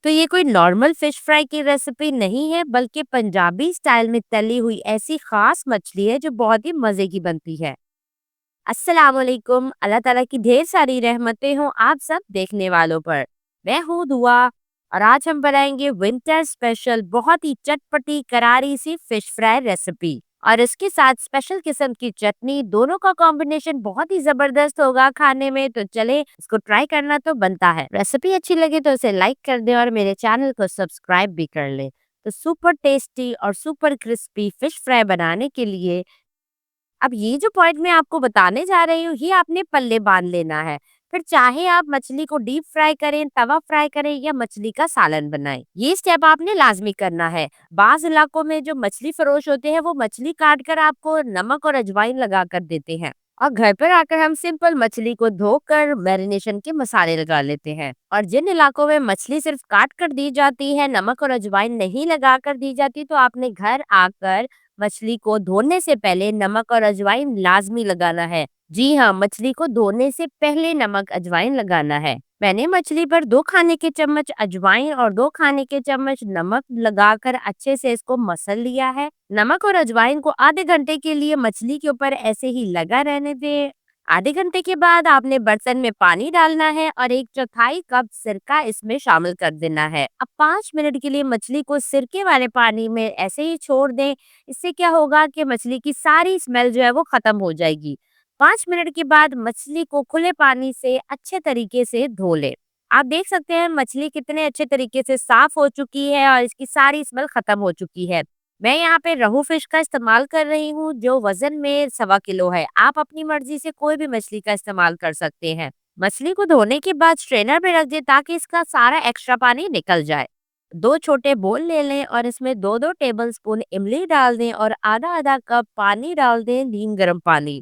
तो ये कोई नॉर्मल फिश फ्राई की रेसिपी नहीं है, बल्कि पंजाबी स्टाइल में तली हुई ऐसी खास मछली है जो बहुत ही मजे की बनती है। अस्सलाम वालेकुम, अल्लाह ताला की ढेर सारी रहमतें हों आप सब देखने वालों पर। मैं हूँ दुआ और आज हम बनाएंगे विंटर स्पेशल बहुत ही चटपटी करारी सी फिश फ्राई रेसिपी और इसके साथ स्पेशल किस्म की चटनी। दोनों का कॉम्बिनेशन बहुत ही जबरदस्त होगा खाने में, तो चले इसको ट्राई करना तो बनता है। रेसिपी अच्छी लगे तो इसे लाइक कर दे और मेरे चैनल को सब्सक्राइब भी कर ले। तो सुपर टेस्टी और सुपर क्रिस्पी फिश फ्राई बनाने के लिए अब ये जो पॉइंट मैं आपको बताने जा रही हूँ, ये आपने पल्ले बांध लेना है। फिर चाहे आप मछली को डीप फ्राई करें, तवा फ्राई करें या मछली का सालन बनाएं, ये स्टेप आपने लाजमी करना है। बाज इलाकों में जो मछली फरोश होते हैं वो मछली काट कर आपको नमक और अजवाइन लगा कर देते हैं, और घर पर आकर हम सिंपल मछली को धोकर मैरिनेशन के मसाले लगा लेते हैं। और जिन इलाकों में मछली सिर्फ काट कर दी जाती है, नमक और अजवाइन नहीं लगा कर दी जाती, तो आपने घर आकर मछली को धोने से पहले नमक और अजवाइन लाजमी लगाना है। जी हाँ, मछली को धोने से पहले नमक अजवाइन लगाना है। मैंने मछली पर 2 खाने के चम्मच अजवाइन और 2 खाने के चम्मच नमक लगाकर अच्छे से इसको मसल लिया है। नमक और अजवाइन को आधे घंटे के लिए मछली के ऊपर ऐसे ही लगा रहने दें। आधे घंटे के बाद आपने बर्तन में पानी डालना है और 1/4 कप सिरका इसमें शामिल कर देना है। अब 5 मिनट के लिए मछली को सिरके वाले पानी में ऐसे ही छोड़ दें। इससे क्या होगा कि मछली की सारी स्मेल जो है वो खत्म हो जाएगी। 5 मिनट के बाद मछली को खुले पानी से अच्छे तरीके से धो ले। आप देख सकते हैं मछली कितने अच्छे तरीके से साफ हो चुकी है और इसकी सारी स्मेल खत्म हो चुकी है। मैं यहाँ पे रहू फिश का इस्तेमाल कर रही हूँ जो वजन में 1.25 किलो है। आप अपनी मर्जी से कोई भी मछली का इस्तेमाल कर सकते हैं। मछली को धोने के बाद स्ट्रेनर में रख दें ताकि इसका सारा एक्स्ट्रा पानी निकल जाए। 2 छोटे बोल ले लें और इसमें 2-2 टेबल स्पून इमली डाल दें और आधा-आधा कप पानी डाल दें, नीम गर्म पानी,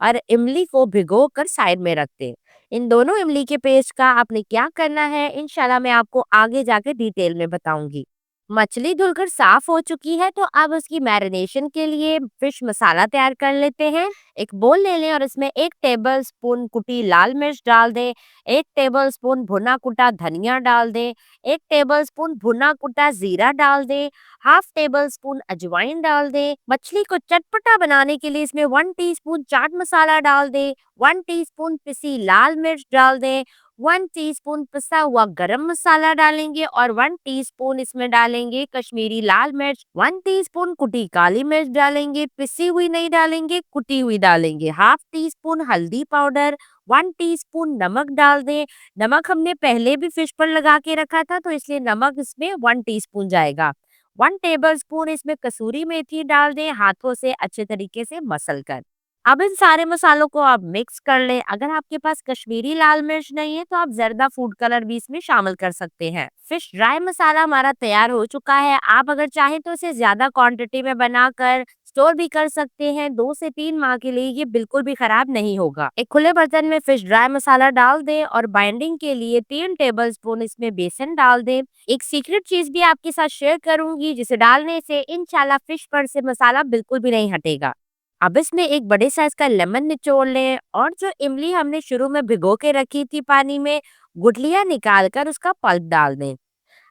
और इमली को भिगो कर साइड में रख दें। इन दोनों इमली के पेस्ट का आपने क्या करना है, इंशाल्लाह मैं आपको आगे जाके डिटेल में बताऊंगी। मछली धुलकर साफ हो चुकी है, तो अब उसकी मैरिनेशन के लिए फिश मसाला तैयार कर लेते हैं। एक बोल ले लें और इसमें 1 टेबल स्पून कुटी लाल मिर्च डाल दें, 1 टेबल स्पून भुना कुटा धनिया डाल दें, 1 टेबल स्पून भुना कुटा जीरा डाल दें, हाफ टेबल स्पून अजवाइन डाल दें। मछली को चटपटा बनाने के लिए इसमें 1 टीस्पून चाट मसाला डाल दें, 1 टीस्पून पिसी लाल मिर्च डाल दें, 1 टीस्पून पिसा हुआ गरम मसाला डालेंगे और 1 टीस्पून इसमें डालेंगे कश्मीरी लाल मिर्च, 1 टीस्पून कुटी काली मिर्च डालेंगे, पिसी हुई नहीं डालेंगे, कुटी हुई डालेंगे, हाफ टीस्पून हल्दी पाउडर, 1 टीस्पून नमक डाल दें। नमक हमने पहले भी फिश पर लगा के रखा था, तो इसलिए नमक इसमें 1 टीस्पून जाएगा। 1 टेबल स्पून इसमें कसूरी मेथी डाल दें, हाथों से अच्छे तरीके से मसल कर। अब इन सारे मसालों को आप मिक्स कर लें। अगर आपके पास कश्मीरी लाल मिर्च नहीं है तो आप जर्दा फूड कलर भी इसमें शामिल कर सकते हैं। फिश ड्राई मसाला हमारा तैयार हो चुका है। आप अगर चाहें तो इसे ज्यादा क्वांटिटी में बनाकर स्टोर भी कर सकते हैं। 2 से 3 माह के लिए ये बिल्कुल भी खराब नहीं होगा। एक खुले बर्तन में फिश ड्राई मसाला डाल दें और बाइंडिंग के लिए 3 टेबल स्पून इसमें बेसन डाल दें। एक सीक्रेट चीज भी आपके साथ शेयर करूंगी, जिसे डालने से इंशाल्लाह फिश पर से मसाला बिल्कुल भी नहीं हटेगा। अब इसमें एक बड़े साइज का लेमन निचोड़ लें और जो इमली हमने शुरू में भिगो के रखी थी पानी में, गुठलियां निकाल कर उसका पल्प डाल दें।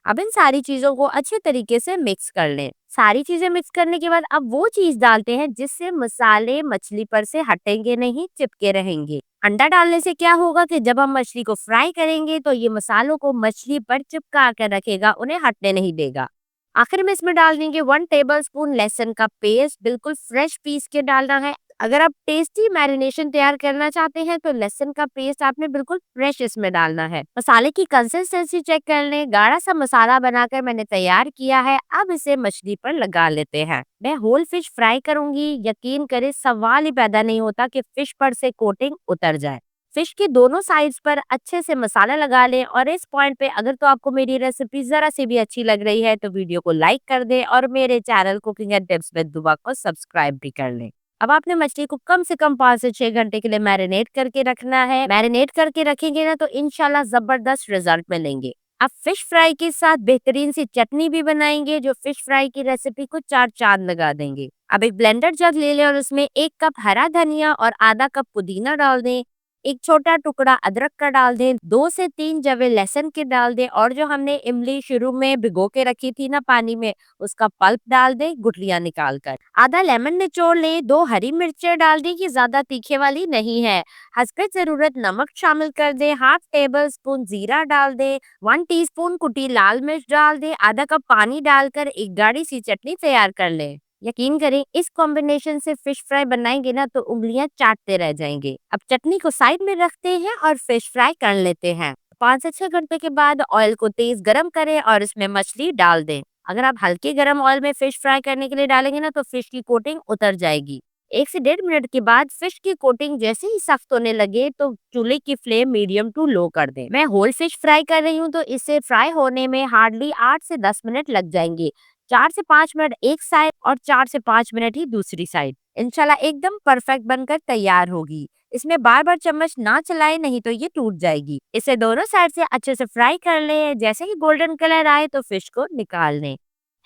अब इन सारी चीजों को अच्छे तरीके से मिक्स कर लें। सारी चीजें मिक्स करने के बाद अब वो चीज डालते हैं जिससे मसाले मछली पर से हटेंगे नहीं, चिपके रहेंगे। अंडा डालने से क्या होगा कि जब हम मछली को फ्राई करेंगे तो ये मसालों को मछली पर चिपका कर रखेगा, उन्हें हटने नहीं देगा। आखिर में इसमें डाल देंगे 1 टेबल स्पून लहसुन का पेस्ट, बिल्कुल फ्रेश पीस के डालना है। अगर आप टेस्टी मैरिनेशन तैयार करना चाहते हैं तो लहसुन का पेस्ट आपने बिल्कुल फ्रेश इसमें डालना है। मसाले की कंसिस्टेंसी चेक कर लें। गाढ़ा सा मसाला बनाकर मैंने तैयार किया है। अब इसे मछली पर लगा लेते हैं। मैं होल फिश फ्राई करूंगी। यकीन करें सवाल ही पैदा नहीं होता कि फिश पर से कोटिंग उतर जाए। फिश के दोनों साइड्स पर अच्छे से मसाला लगा लें और इस पॉइंट पे अगर तो आपको मेरी रेसिपी जरा सी भी अच्छी लग रही है तो वीडियो को लाइक कर दें और मेरे channel cooking and tips with दुआ को सब्सक्राइब भी कर लें। अब आपने मछली को कम से कम 5 से 6 घंटे के लिए मैरिनेट करके रखना है। मैरिनेट करके रखेंगे ना तो इंशाल्लाह जबरदस्त रिजल्ट मिलेंगे। अब फिश फ्राई के साथ बेहतरीन सी चटनी भी बनाएंगे जो फिश फ्राई की रेसिपी को 4 चांद लगा देंगे। अब एक ब्लेंडर जग ले लें और उसमें 1 कप हरा धनिया और आधा कप पुदीना डाल दें। एक छोटा टुकड़ा अदरक का डाल दें, 2 से 3 जवे लहसुन के डाल दें और जो हमने इमली शुरू में भिगो के रखी थी ना पानी में, उसका पल्प डाल दें गुठलियाँ निकाल कर। आधा लेमन निचोड़ लें, 2 हरी मिर्चें डाल दें, कि ज़्यादा तीखे वाली नहीं है। हसबे ज़रूरत नमक शामिल कर दें, हाफ टेबल स्पून जीरा डाल दें, 1 टीस्पून कुटी लाल मिर्च डाल दें, आधा कप पानी डालकर एक गाढ़ी सी चटनी तैयार कर लें। यकीन करें इस कॉम्बिनेशन से फिश फ्राई बनाएंगे ना तो उंगलियां चाटते रह जाएंगे। अब चटनी को साइड में रखते हैं और फिश फ्राई कर लेते हैं। 5 से 6 घंटे के बाद ऑयल को तेज गरम करें और इसमें मछली डाल दें। अगर आप हल्के गरम ऑयल में फिश फ्राई करने के लिए डालेंगे ना तो फिश की कोटिंग उतर जाएगी। 1 से 1.5 मिनट के बाद फिश की कोटिंग जैसे ही सख्त होने लगे तो चूल्हे की फ्लेम मीडियम टू लो कर दें। मैं होल फिश फ्राई कर रही हूँ तो इसे फ्राई होने में हार्डली 8 से 10 मिनट लग जाएंगे। 4 से 5 मिनट एक साइड और 4 से 5 मिनट ही दूसरी साइड। इंशाल्लाह एकदम परफेक्ट बनकर तैयार होगी। इसमें बार बार चम्मच ना चलाएं, नहीं तो ये टूट जाएगी। इसे दोनों साइड से अच्छे से फ्राई कर लें। जैसे ही गोल्डन कलर आए तो फिश को निकाल लें।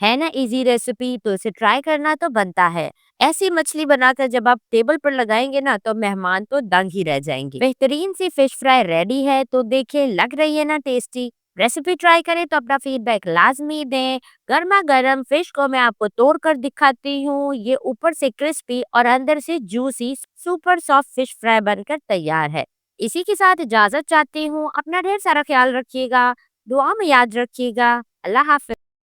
है ना इजी रेसिपी, तो इसे ट्राई करना तो बनता है। ऐसी मछली बनाकर जब आप टेबल पर लगाएंगे ना तो मेहमान तो दंग ही रह जाएंगे। बेहतरीन सी फिश फ्राई रेडी है, तो देखिए लग रही है ना टेस्टी। रेसिपी ट्राई करें तो अपना फीडबैक लाजमी दें। गर्मा गर्म फिश को मैं आपको तोड़ कर दिखाती हूँ। ये ऊपर से क्रिस्पी और अंदर से juicy super soft fish fry बनकर तैयार है। इसी के साथ इजाजत चाहती हूँ। अपना ढेर सारा ख्याल रखिएगा, दुआ में याद रखिएगा। अल्लाह हाफिज।